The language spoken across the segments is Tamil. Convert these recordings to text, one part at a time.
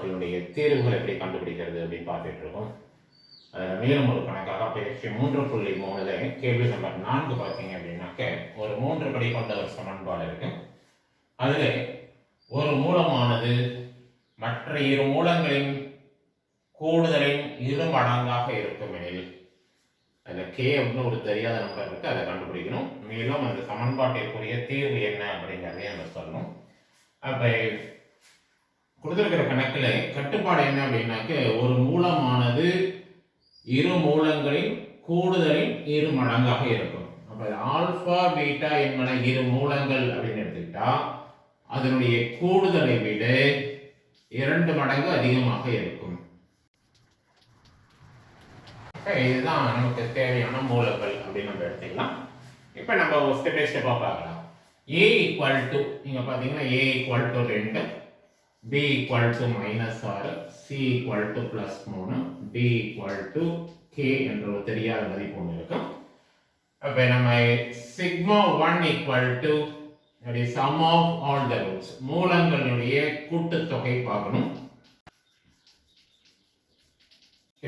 சமன்பாடுகளுடைய தீர்வுகளை எப்படி கண்டுபிடிக்கிறது அப்படின்னு பார்த்துட்டு இருக்கோம். மேலும் ஒரு கணக்காக பயிற்சி 3.3 கேள்வி நம்பர் 4 பார்த்தீங்க அப்படின்னாக்க ஒரு 3 படி கொண்ட ஒரு சமன்பாடு இருக்கு. அதில் ஒரு மூலமானது மற்ற இரு மூலங்களின் கூடுதலின் இரு மடங்காக இருக்கும் எனில் அதில் கே அப்படின்னு ஒரு தெரியாத நம்பர் இருக்கு, அதை கண்டுபிடிக்கணும். மேலும் அந்த சமன்பாட்டிற்குரிய தீர்வு என்ன அப்படிங்கிறதையும் நம்ம சொல்லணும். அப்போ கொடுத்துருக்கிற கணக்கில் கட்டுப்பாடு என்ன அப்படின்னாக்க ஒரு மூலமானது இரு மூலங்களின் கூடுதலின் இரு மடங்காக இருக்கும். அப்போ ஆல்பா பீட்டா என்பன இரு மூலங்கள் அப்படின்னு எடுத்துக்கிட்டா அதனுடைய கூடுதலை விட 2 மடங்கு அதிகமாக இருக்கும். இதுதான் நமக்கு தேவையான மூலங்கள் அப்படின்னு நம்ம எடுத்துக்கலாம். இப்போ நம்ம ஸ்டெப் பை ஸ்டெப்பாக பார்க்கலாம். A ஈக்குவல் டு நீங்கள் பார்த்தீங்கன்னா A equal to 2, B equal to -6, C equal to +3, D equal to K என்ற ஒரு தெரியாத மதிப்பு ஒன்று இருக்கும். அப்போ நம்ம sigma 1 equal to sum of all the roots மூலங்களுடைய கூட்டுத்தொகை பார்க்கணும்.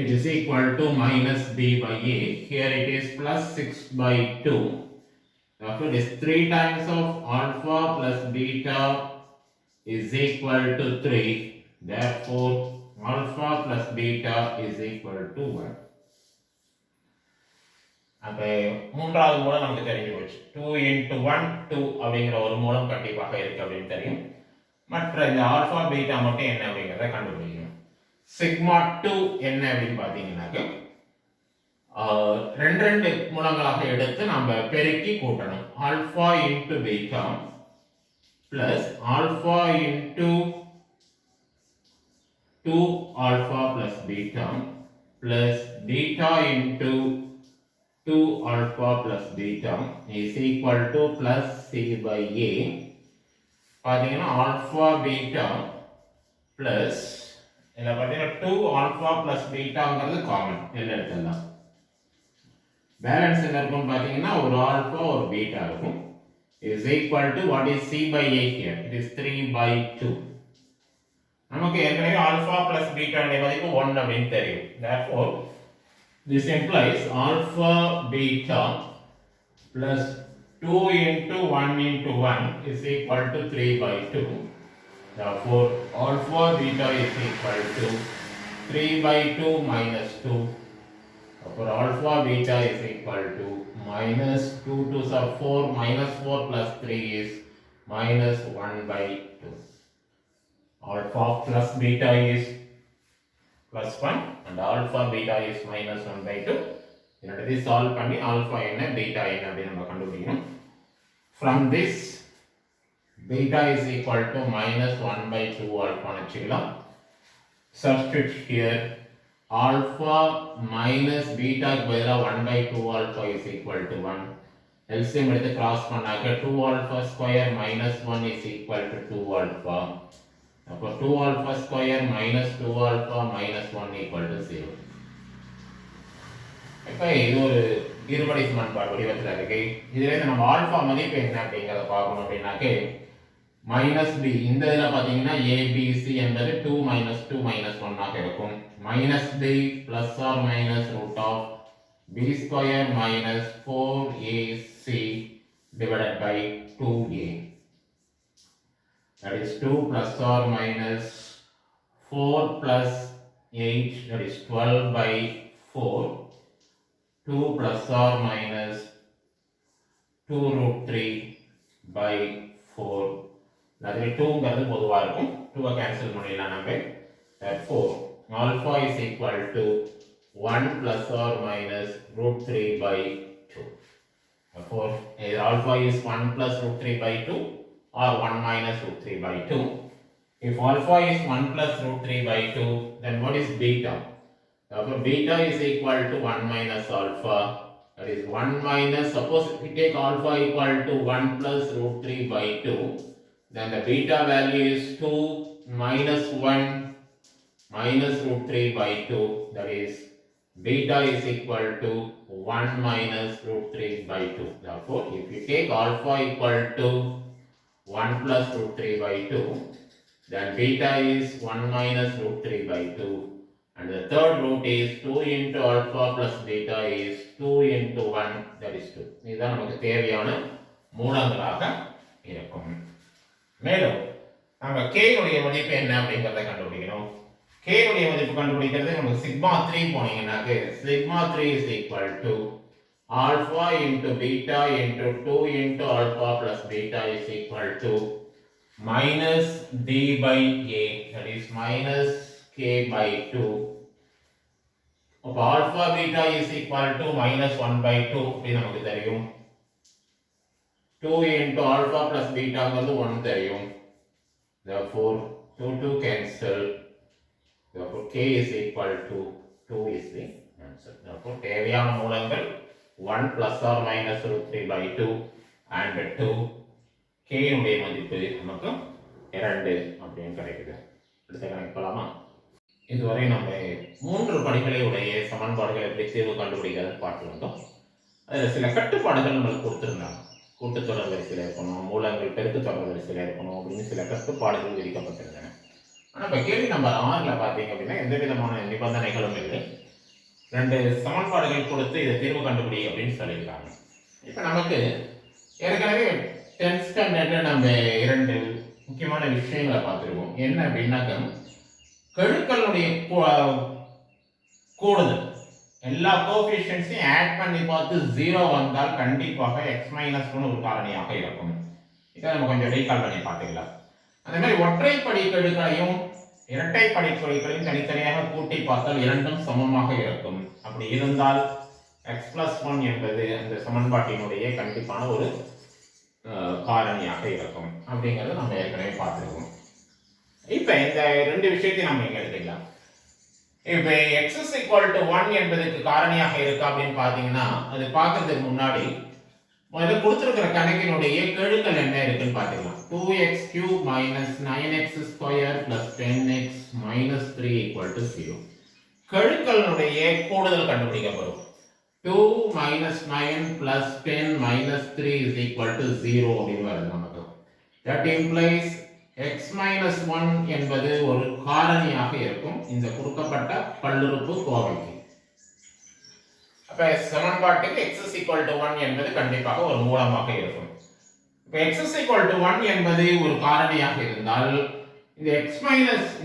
It is equal to minus b by a. Here it is plus 6 by 2. Therefore, it is 3 times of alpha plus beta is equal to 3. Therefore, alpha plus beta is equal to 1. அப்போ மூன்றாவது மூலம் நமக்கு தெரிஞ்சு போச்சு. 2 into 1 2 அப்படிங்கிற ஒரு மூலம் கண்டிப்பாக இருக்கு அப்படின்னு தெரியும். மற்ற இந்த ஆல்பா பீட்டா மட்டும் என்ன அப்படிங்கிறத கண்டுபிடிக்கணும். சிக்மா 2 என்ன அப்படின்னு பார்த்தீங்கன்னாக்க ரெண்டு மூலங்களாக எடுத்து நம்ம பெருக்கி கூட்டணும். Alpha into beta plus alpha into 2 alpha plus beta plus beta into 2 alpha plus beta is equal to plus c by a. பார்த்தீங்கன்னா alpha beta plus இதில் பார்த்தீங்கன்னா 2 alpha plus betaங்கிறது காமன் எல்லாம் எடுத்துடலாம். பேலன்ஸ் என்ன இருக்கும் பார்த்தீங்கன்னா ஒரு ஆல்பா ஒரு பீட்டா இருக்கும். is equal to what is c by a here? It is 3 by 2. நமக்கு ஏற்கனவே alpha plus beta உடைய மதிப்பு 1 அப்படின்னு தெரியும். Therefore this implies alpha beta plus 2 into 1 into 1 is equal to 3 by 2. Therefore, alpha beta is equal to 3 by 2 minus 2. Therefore, alpha beta is equal to minus 2 to 4 minus 4 plus 3 is minus 1 by 2. Alpha plus beta is plus 1 and alpha beta is minus 1 by 2. இதை சால்வ் பண்ணி alpha என்ன beta என்ன அப்படி நம்ம கண்டுபிடிக்கணும். From this beta is equal to minus 1 by 2 alpha வச்சுக்கலாம். Substitute here alpha minus beta க்கு பதிலா 1 by 2 alpha is equal to 1. LCM எடுத்து கிராஸ் பண்ணாக்க 2 alpha square minus 1 is equal to 2 alpha. அப்போ 2 alpha square minus 2 alpha minus 1 equal to 0. இப்போ இது ஒரு இருபடி சமன்பாடு வடிவத்தில் இருக்கு. இதுலேருந்து நம்ம ஆல்பா மதிப்பு என்ன அப்படிங்கிறத பார்க்கணும் அப்படின்னாக்க மைனஸ் பி இந்த இதில் பார்த்தீங்கன்னா ஏபிசி என்பது 2 minus 2 minus 1 ஆக இருக்கும். Minus b plus or minus root of b square minus 4ac divided by 2a. That is 2 plus or minus 4 plus 8, that is 12 by 4. 2 plus or minus 2 root 3 by 4. That is 2ங்கிறது பொதுவா இருக்கும். 2 கேன்சல் பண்ணிடலாம் நம்ம. Therefore, alpha is equal to 1 plus or minus root 3 by 2. Therefore, alpha is 1 plus root 3 by 2 or 1 minus root 3 by 2. If alpha is 1 plus root 3 by 2, then what is beta? Therefore, beta is equal to 1 minus alpha. That is 1 minus, suppose we take alpha equal to 1 plus root 3 by 2, then the beta value is 2 minus 1 minus root 3 by 2. That is beta is equal to 1 minus root 3 by 2. Therefore, if you take alpha equal to 1 plus root 3 by 2, then beta is 1 minus root 3 by 2, and the third root is 2 into alpha plus beta is 2 into 1, that is 2. இதுதான் நமக்கு தேவையான மூலங்களாக இருக்கும். மேலும் நம்ம k உடைய மதிப்பு என்ன அப்படிங்கறத கண்டுபிடிக்கணும். k உடைய மதிப்பு கண்டுபிடிக்கிறது நமக்கு sigma 3 போனீங்கன்னாக்க sigma 3 is equal to alpha into beta into 2 into alpha plus beta is equal to minus d by a, that is minus k by 2. அப்ப alpha beta is equal to minus 1 by 2 அப்படி நமக்கு தெரியும். 2 into alpha plus beta ங்கிறது 1 தெரியும். Therefore 2 cancel. Therefore k is equal to 2 is the answer. Therefore தேவையான மூலங்கள் 1 plus or minus root 3 by 2 and 2. k உடைய மதிப்பு நமக்கு 2 அப்படின்னு கிடைக்குது. அடுத்த கணக்கு போலாமா? இதுவரை நம்ம 3 படிகளை உடைய சமன்பாடுகளை எப்படி தீர்வு கண்டுபிடிக்கிறது பார்த்து வந்தோம். அதில் சில கட்டுப்பாடுகள் நம்மளுக்கு கொடுத்துருந்தாங்க. கூட்டுத்தொடர் வரிசையில் இருக்கணும், மூலங்கள் பெருக்குத்தொடர் வரிசையில் இருக்கணும் அப்படின்னு சில கட்டுப்பாடுகள் விதிக்கப்பட்டிருந்தன. ஆனால் இப்போ கேள்வி நம்பர் 6ல் பார்த்தீங்க அப்படின்னா எந்த விதமான நிபந்தனைகளும் இல்லை. 2 சமன்பாடுகள் கொடுத்து இதை தீர்வு கண்டுபிடி அப்படின்னு சொல்லியிருக்காங்க. இப்போ நமக்கு ஏற்கனவே 10th ஸ்டாண்டர்ட்ல நம்ம 2 முக்கியமான விஷயங்களை பார்த்துருக்கோம். என்ன அப்படின்னாக்க கெழுக்களுடைய கூடுதல் எல்லா கோஎஃபிஷியன்ட்ஸையும் ஆட் பண்ணி பார்த்து 0 வந்தால் கண்டிப்பாக x - 1 ஒரு காரணியாக இருக்கும். இதை நம்ம கொஞ்சம் ரீகால் பண்ணி பார்த்துக்கலாம். அதே மாதிரி ஒற்றைப்படை கெழுக்களையும் இரட்டைப்படை கெழுக்களையும் தனித்தனியாக கூட்டி பார்த்தால் இரண்டும் சமமாக இருக்கும். அப்படி இருந்தால் x + 1 என்பது அந்த சமன்பாட்டினுடைய கண்டிப்பான ஒரு காரணியாக இருக்கும் அப்படிங்கறத நம்ம ஏற்கனவே பார்த்திருக்கோம். இப்போ இந்த 2 விஷயத்தை நம்ம இங்க எடுத்துக்கலாம். இப்போ x = 1 என்பதற்கு காரணியாக இருக்கா அப்படின்னு பாத்தீங்கன்னா அது பார்க்கிறதுக்கு முன்னாடி முதல்ல கொடுத்திருக்கிற கணக்கினுடைய கெழுக்கள் என்ன இருக்குன்னு பாத்துக்கலாம். 2x³ - 9x² + 10x - 3 = 0. கெழுக்களுடைய கூடுதல் கண்டுபிடிக்கப்படும். 2 - 9 + 10 - 3 = 0 அப்படின்னு வருது நமக்கு. That implies x - 1 என்பது ஒரு காரணியாக இருக்கும் இந்த கொடுக்கப்பட்ட பல்லுறுப்பு கோவைக்கு. அப்ப சமன்பாட்டுக்கு x = 1 என்பது கண்டிப்பாக ஒரு மூலமாக இருக்கும். இப்ப x = 1 என்பது ஒரு காரணியாக இருந்தால் இந்த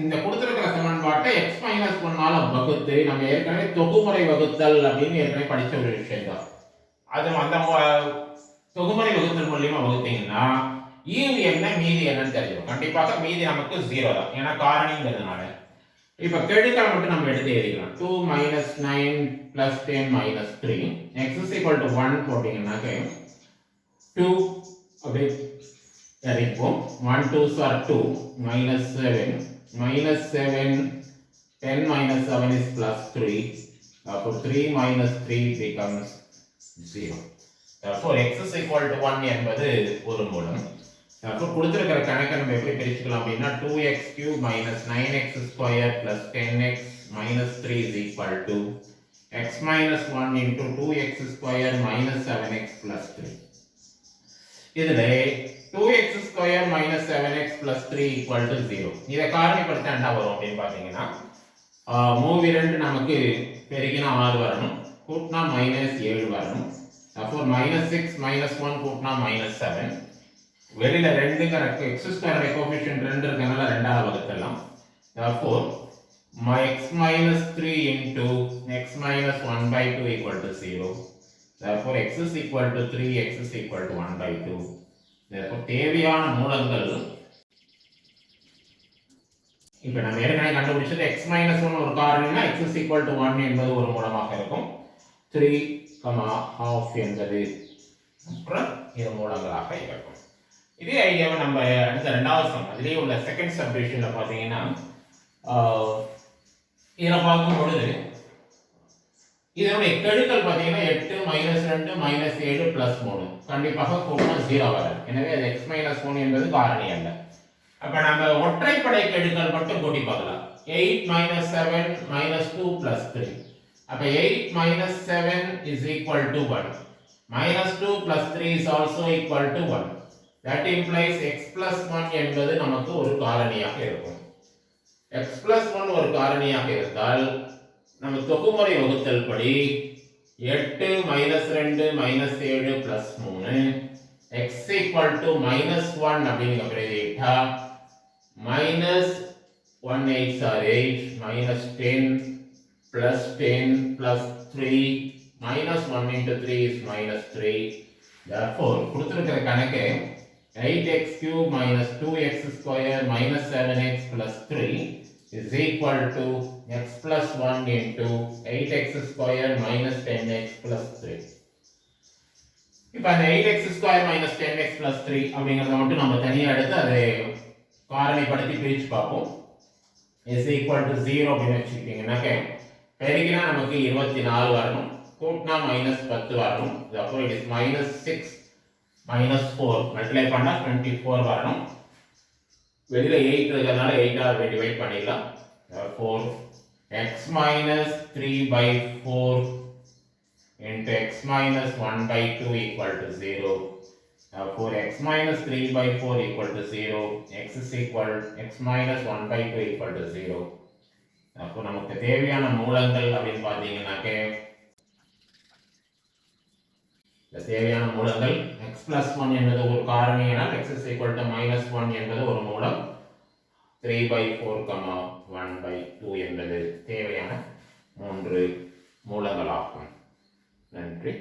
இந்த கொடுத்திருக்கிற சமன்பாட்டை x - 1 ஆல வகுத்து நம்ம ஏற்கனவே தொகுமுறை வகுத்தல் அப்படின்னு ஏற்கனவே படிச்ச ஒரு விஷயம் தான். அது அந்த தொகுமுறை வகுத்தல் மூலமா வகுத்தீங்கன்னா ஈவு என்ன மீதி என்னன்னு தெரியும். கண்டிப்பாக மீதி நமக்கு 0 தான். ஏன்னா காரணிங்கிறதுனால. இப்ப கெழுக்களை மட்டும் நம்ம எடுத்து எழுதிக்கலாம். 2 - 9 + 10 - 3 x = 1 போட்டீங்கன்னாக்க 2 அப்படியே எழுதிப்போம். 1 2s are 2 -7 -7 10 - 7 is +3. Therefore 3 - 3 becomes 0. Therefore x = 1 என்பது ஒரு மூலம். Therefore கொடுத்திருக்கிற கணக்கை நம்ம எப்படி பிரிச்சுக்கலாம் அப்படின்னா 2x³ - 9x² + 10x - 3 = x - 1 into 2x² - 7x + 3. இதுல 2x² - 7x + 3 = 0. இதை காரணிப்படுத்த என்ன வரும் அப்படின்னு பாத்தீங்கன்னா மூவி 2 நமக்கு பெருக்கினா 6 வரணும், கூட்டினா -7 வரணும். அப்போ -6 - 1 கூட்டினா -7. வெளியில 2ங்கிற x² கோஎஃபிஷியன்ட் 2 இருக்கனால 2 ஆல வகுத்தலாம். Therefore x - 3 into x - 1/2 = 0. Therefore x = 3, x = 1/2. Therefore தேவையான மூலங்கள் இப்போ நம்ம ஏற்கனவே கண்டுபிடிச்சது x - 1 ஒரு காரணினா x = 1 என்பது ஒரு மூலமாக இருக்கும். 3, ½ என்பது அப்புறம் இது மூலங்களாக இருக்கும். இதே ஐடியாவை நம்ம அடுத்த 2வது சம் அதிலே உள்ள செகண்ட் சப்டிவிஷன்ல பாத்தீங்கன்னா இதில் பார்க்கும் பொழுது இதனுடைய கெழுக்கள் பாத்தீங்கன்னா 8 -2 -7 +3 கண்டிப்பாக கூட்டினா 0 வராது. எனவே அது x - 1 என்பது காரணி அல்ல. அப்ப நம்ம ஒற்றைப்படை கெழுக்கள் மட்டும் கூட்டி பார்க்கலாம். 8 - 7 -2 + 3. அப்ப 8 - 7 is equal to 1. -2 + 3 is also equal to 1. that implies x plus 1 என்பது நமக்கு ஒரு காரணியாக இருக்கும். x plus 1 ஒரு காரணியாக இருந்தால் நம்ம தொகுமுறை வகுத்தல் படி 8 2 7 3 x equal to -1 அப்படிங்க பிரதியிட்டா -1 8 are 8 -10 plus 10 plus 3 -1 into 3 is -3. Therefore கொடுத்திருக்கிற கணக்கு 8x cube minus 2x square minus 7x plus 3 is equal to x plus 1 into 8x square minus 10x plus 3. இப்போ அந்த 8x square minus 10x plus 3 அப்படிங்கறத மட்டும் நம்ம தனியா எடுத்து அதை காரணிப்படுத்தி பிரிச்சு பார்ப்போம். is equal to 0 அப்படின்னு வச்சுக்கிட்டீங்கன்னாக்க பெருக்கினா நமக்கு 24 வரணும், கூட்டினா -10 வரணும். therefore it is -6 -4 மல்டிப்ளை பண்ணா 24 வரணும். வெளியில 8 இருக்கறதால 8 ஆல் டிவைட் பண்ணிடலாம். therefore x minus 3/4 into x minus 1/2 equal to 0. therefore x minus 3/4 equal to 0, x is equal x minus 1/2 equal to 0. அப்போ நமக்கு தேவையான மூலங்கள் அப்படின்னு பாத்தீங்கன்னாக்க இந்த தேவையான மூலங்கள் x plus 1 என்பது ஒரு காரணி என x is equal to -1 என்பது ஒரு மூலம், 3/4, 1/2 என்பது தேவையான 3 மூலங்களாகும். நன்றி.